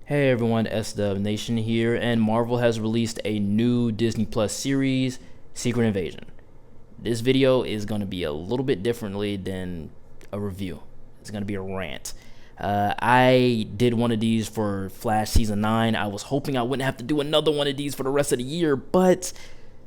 Hey everyone, SW Nation here, and Marvel has released a new Disney Plus series, Secret Invasion. This video is going to be a little bit differently than a review. It's going to be a rant. I did one of these for Flash Season 9. I was hoping I wouldn't have to do another one of these for the rest of the year, but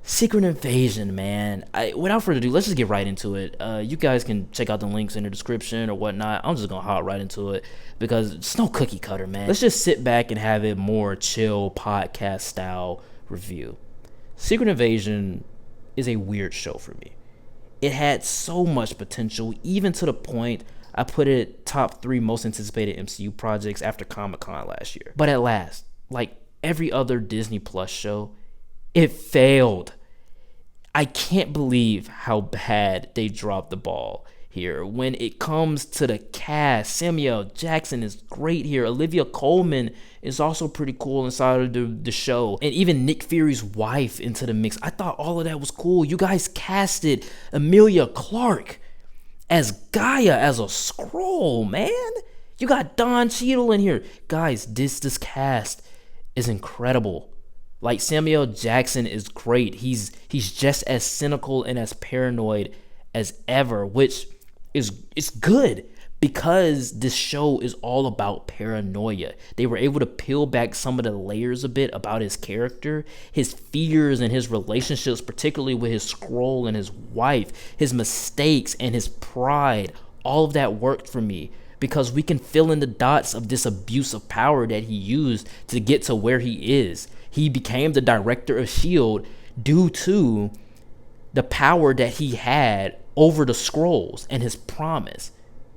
Secret Invasion, man. Without further ado, let's just get right into it. You guys can check out the links in the description or whatnot. I'm just going to hop right into it because it's no cookie cutter, man. Let's just sit back and have a more chill podcast style review. Secret Invasion is a weird show for me. It had so much potential, even to the point I put it top 3 most anticipated MCU projects after Comic-Con last year. But at last, like every other Disney Plus show, it failed. I can't believe how bad they dropped the ball here. When it comes to the cast, Samuel Jackson is great here. Olivia Colman is also pretty cool inside of the show. And even Nick Fury's wife into the mix. I thought all of that was cool. You guys casted Emilia Clarke as Gaia, as a Skrull, man. You got Don Cheadle in here. Guys, this cast is incredible. Like, Samuel Jackson is great. He's just as cynical and as paranoid as ever, which is good because this show is all about paranoia. They were able to peel back some of the layers a bit about his character, his fears and his relationships, particularly with his Skrull and his wife, his mistakes and his pride. All of that worked for me because we can fill in the dots of this abuse of power that he used to get to where he is. He became the director of S.H.I.E.L.D. due to the power that he had over the Skrulls and his promise.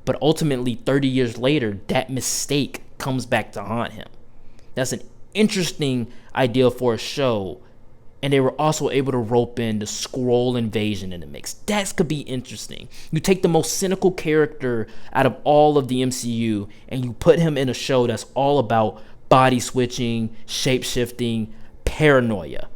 But ultimately, 30 years later, that mistake comes back to haunt him. That's an interesting idea for a show. And they were also able to rope in the Skrull invasion in the mix. That could be interesting. You take the most cynical character out of all of the MCU and you put him in a show that's all about body switching, shape-shifting, paranoia.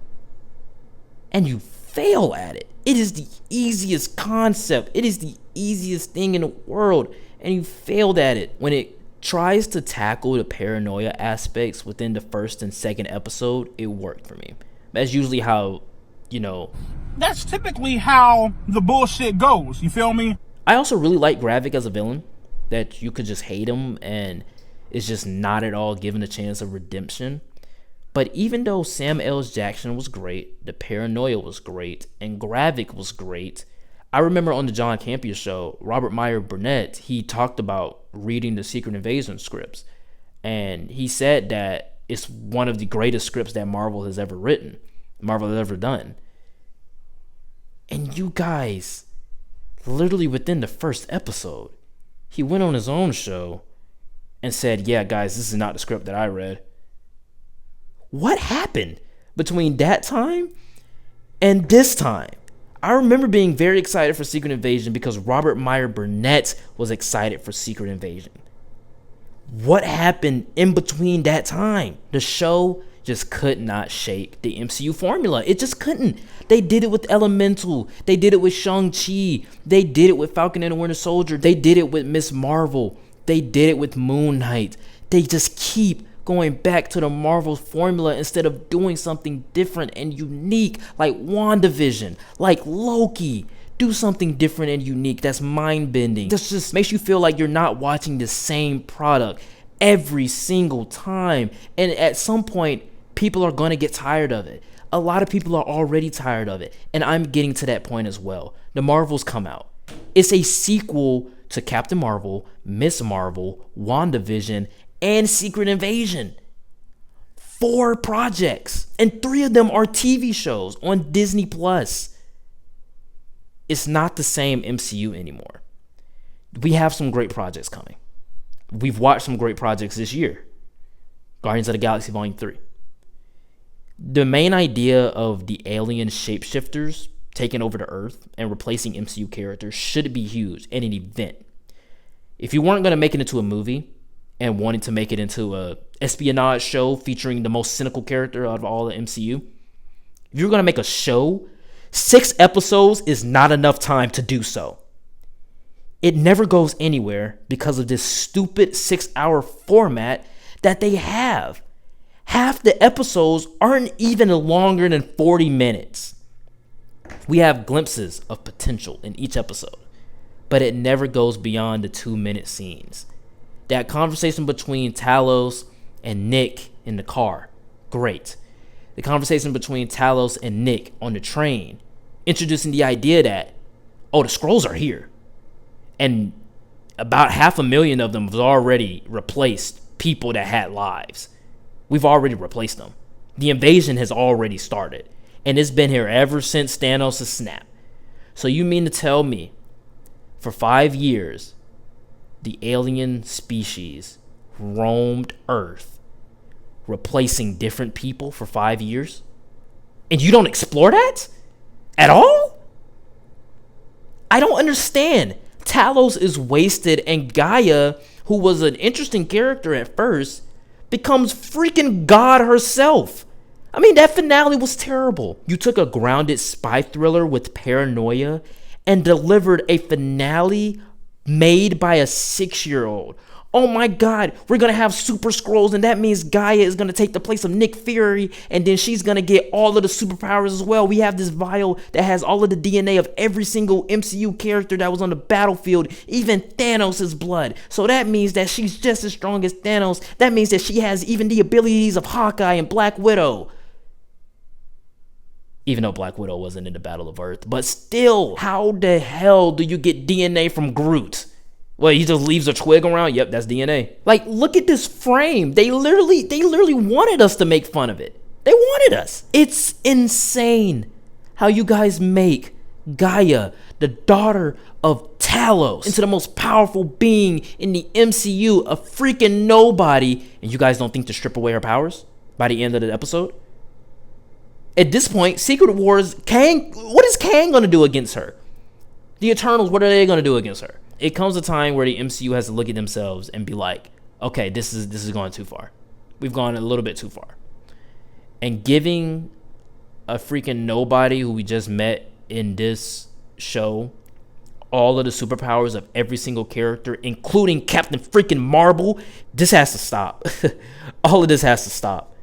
And you fail at it. It is the easiest concept. It is the easiest thing in the world. And you failed at it. When it tries to tackle the paranoia aspects within the first and second episode, it worked for me. That's usually how, That's typically how the bullshit goes. You feel me? I also really like Gravik as a villain. That you could just hate him and it's just not at all given a chance of redemption. But even though Sam L. Jackson was great, the paranoia was great, and Gravik was great, I remember on the John Campea show, Robert Meyer Burnett, he talked about reading the Secret Invasion scripts. And he said that it's one of the greatest scripts that Marvel has ever written, Marvel has ever done. And you guys, literally within the first episode, he went on his own show and said, yeah, guys, this is not the script that I read. What happened between that time and this time? I remember being very excited for Secret Invasion because Robert Meyer Burnett was excited for Secret Invasion. What happened in between that time? The show just could not shake the MCU formula. It just couldn't. They did it with Elemental. They did it with Shang-Chi. They did it with Falcon and the Winter Soldier. They did it with Miss Marvel. They did it with Moon Knight. They just keep going back to the Marvel formula instead of doing something different and unique like WandaVision, like Loki. Do something different and unique that's mind-bending. This just makes you feel like you're not watching the same product every single time. And at some point, people are going to get tired of it. A lot of people are already tired of it. And I'm getting to that point as well. The Marvels come out. It's a sequel to Captain Marvel, Miss Marvel, WandaVision, and Secret Invasion. 4 projects, and 3 of them are TV shows on Disney Plus. It's not the same MCU anymore. We have some great projects coming. We've watched some great projects this year. Guardians of the Galaxy Volume 3. The main idea of the alien shapeshifters taking over the Earth and replacing MCU characters should be huge and an event. If you weren't going to make it into a movie and wanting to make it into a espionage show featuring the most cynical character out of all the MCU, if you're going to make a show, 6 episodes is not enough time to do so. It never goes anywhere because of this stupid 6-hour format that they have. Half the episodes aren't even longer than 40 minutes. We have glimpses of potential in each episode, but it never goes beyond the 2-minute scenes. That conversation between Talos and Nick in the car, great. The conversation between Talos and Nick on the train, introducing the idea that, oh, the Skrulls are here. And about 500,000 of them have already replaced people that had lives. We've already replaced them. The invasion has already started. And it's been here ever since Thanos' snap. So you mean to tell me, for 5 years, the alien species roamed Earth, replacing different people for 5 years? And you don't explore that? At all? I don't understand. Talos is wasted, and Gaia, who was an interesting character at first, becomes freaking God herself. I mean, that finale was terrible. You took a grounded spy thriller with paranoia and delivered a finale made by a 6-year-old. Oh my God, we're going to have super Skrulls, and that means Gaia is going to take the place of Nick Fury, and then she's going to get all of the superpowers as well. We have this vial that has all of the DNA of every single MCU character that was on the battlefield, even Thanos' blood. So that means that she's just as strong as Thanos. That means that she has even the abilities of Hawkeye and Black Widow. Even though Black Widow wasn't in the Battle of Earth. But still, how the hell do you get DNA from Groot? Well, he just leaves a twig around? Yep, that's DNA. Like, look at this frame. They literally wanted us to make fun of it. They wanted us. It's insane how you guys make Gaia, the daughter of Talos, into the most powerful being in the MCU, a freaking nobody, and you guys don't think to strip away her powers by the end of the episode? At this point, Secret Wars, Kang, what is Kang going to do against her? The Eternals, what are they going to do against her? It comes a time where the MCU has to look at themselves and be like, okay, this is going too far. We've gone a little bit too far. And giving a freaking nobody who we just met in this show all of the superpowers of every single character, including Captain freaking Marvel, this has to stop. All of this has to stop.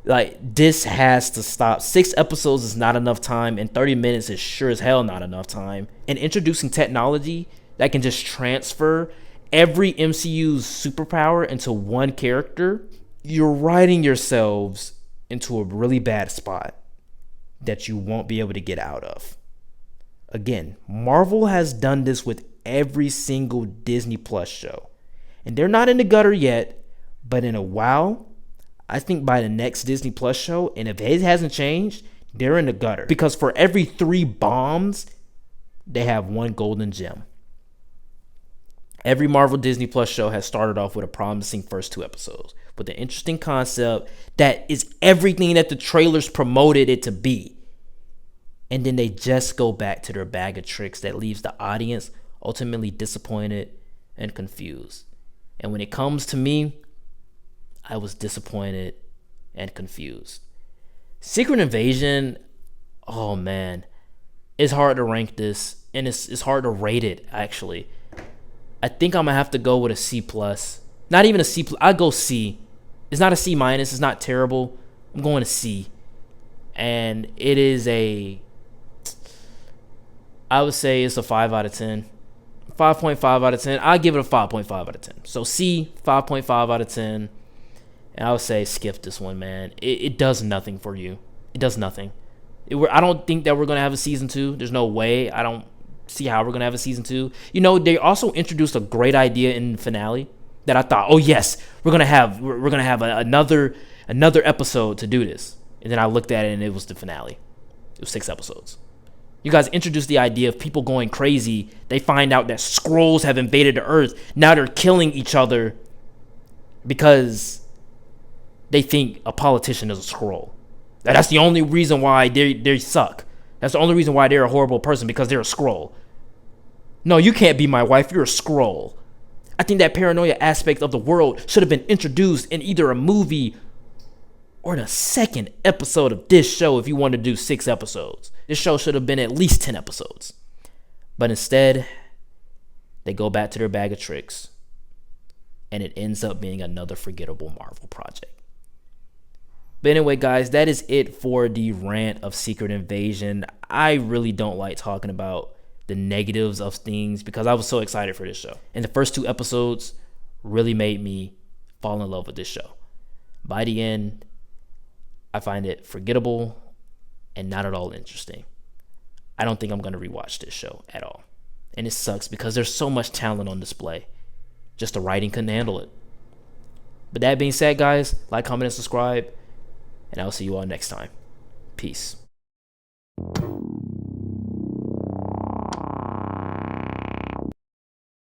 Like, this has to stop. 6 episodes is not enough time, and 30 minutes is sure as hell not enough time. And introducing technology that can just transfer every MCU's superpower into one character, you're writing yourselves into a really bad spot that you won't be able to get out of. Again, Marvel has done this with every single Disney Plus show. And they're not in the gutter yet, but in a while, I think by the next Disney Plus show, and if it hasn't changed, they're in the gutter. Because for every 3 bombs, they have 1 golden gem. Every Marvel Disney Plus show has started off with a promising first 2 episodes, with an interesting concept that is everything that the trailers promoted it to be. And then they just go back to their bag of tricks that leaves the audience ultimately disappointed and confused. And when it comes to me, I was disappointed and confused. Secret Invasion, oh man, it's hard to rank this, and it's hard to rate it, actually. I think I'm gonna have to go with a C+. Not even a C+, I go C. It's not a C-, it's not terrible. I'm going to C. And it is I would say it's a 5 out of 10. 5.5 out of 10. I'll give it a 5.5 out of 10. So C, 5.5 out of 10. And I would say skip this one, man. It does nothing for you. It does nothing. I don't think that we're going to have a season 2. There's no way. I don't see how we're going to have a season 2. You know, they also introduced a great idea in the finale that I thought, oh yes, we're going to have another episode to do this. And then I looked at it and it was the finale. It was 6 episodes. You guys introduced the idea of people going crazy. They find out that Skrulls have invaded the Earth. Now they're killing each other because they think a politician is a Skrull. That's the only reason why they suck. That's the only reason why they're a horrible person, because they're a Skrull. No, you can't be my wife. You're a Skrull. I think that paranoia aspect of the world should have been introduced in either a movie or the 2nd episode of this show if you wanted to do 6 episodes. This show should have been at least 10 episodes. But instead, they go back to their bag of tricks. and it ends up being another forgettable Marvel project. But anyway, guys, that is it for the rant of Secret Invasion. I really don't like talking about the negatives of things because I was so excited for this show. And the first 2 episodes really made me fall in love with this show. By the end, I find it forgettable and not at all interesting. I don't think I'm going to rewatch this show at all. And it sucks because there's so much talent on display. Just the writing couldn't handle it. But that being said, guys, like, comment, and subscribe. And I'll see you all next time. Peace.